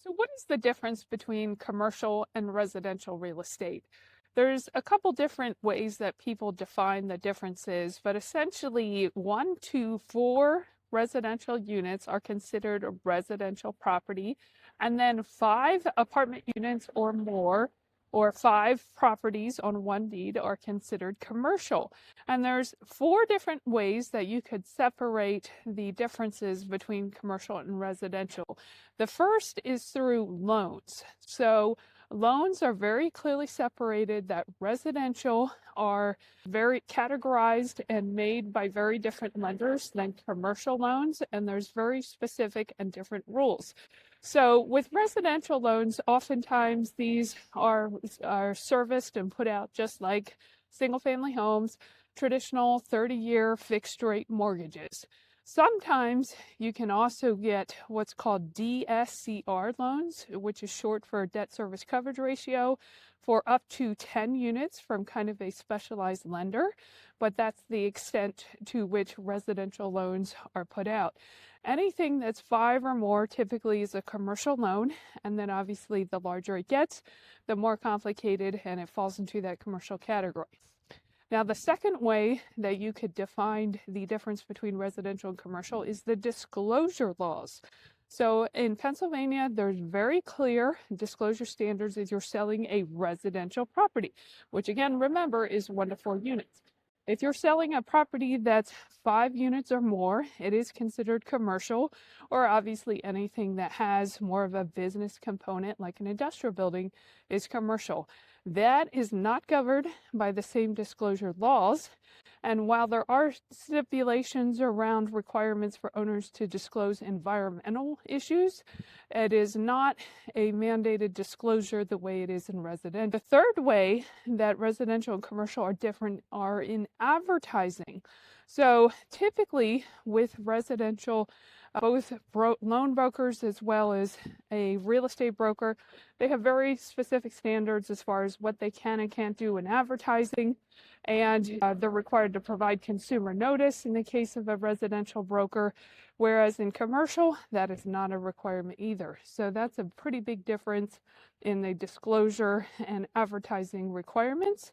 So what is the difference between commercial and residential real estate? There's a couple different ways that people define the differences, but essentially 1 to 4 residential units are considered a residential property, and then 5 apartment units or more, or 5 properties on one deed are considered commercial. And there's 4 different ways that you could separate the differences between commercial and residential. The first is through loans. So loans are very clearly separated, that residential are very categorized and made by very different lenders than commercial loans, and there's very specific and different rules. So with residential loans, oftentimes these are serviced and put out just like single family homes, traditional 30-year fixed rate mortgages. Sometimes you can also get what's called DSCR loans, which is short for debt service coverage ratio, for up to 10 units from kind of a specialized lender, but that's the extent to which residential loans are put out. Anything that's 5 or more typically is a commercial loan, and then obviously the larger it gets, the more complicated, and it falls into that commercial category. Now, the second way that you could define the difference between residential and commercial is the disclosure laws. So in Pennsylvania, there's very clear disclosure standards if you're selling a residential property, which again, remember, is 1 to 4 units. If you're selling a property that's 5 units or more, it is considered commercial, or obviously anything that has more of a business component, like an industrial building, is commercial. That is not covered by the same disclosure laws. And while there are stipulations around requirements for owners to disclose environmental issues, it is not a mandated disclosure the way it is in residential. The third way that residential and commercial are different are in advertising. So typically with residential, both loan brokers as well as a real estate broker, they have very specific standards as far as what they can and can't do in advertising, and they're required to provide consumer notice in the case of a residential broker, whereas in commercial, that is not a requirement either. So that's a pretty big difference in the disclosure and advertising requirements.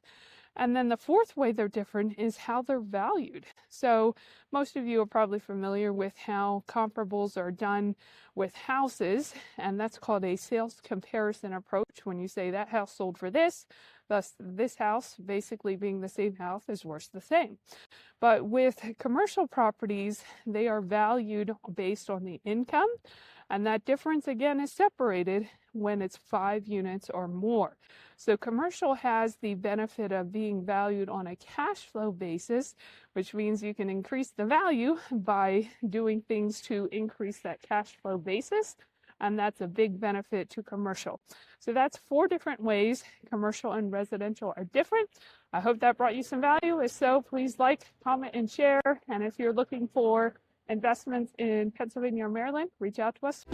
And then the fourth way they're different is how they're valued. So most of you are probably familiar with how comparables are done with houses, and that's called a sales comparison approach. When you say that house sold for this, thus this house basically being the same house is worth the same. But with commercial properties, they are valued based on the income, and that difference again is separated when it's 5 units or more. So commercial has the benefit of being valued on a cash flow basis, which means you can increase the value by doing things to increase that cash flow basis. And that's a big benefit to commercial. So that's 4 different ways commercial and residential are different. I hope that brought you some value. If so, please like, comment, and share. And if you're looking for investments in Pennsylvania or Maryland, reach out to us.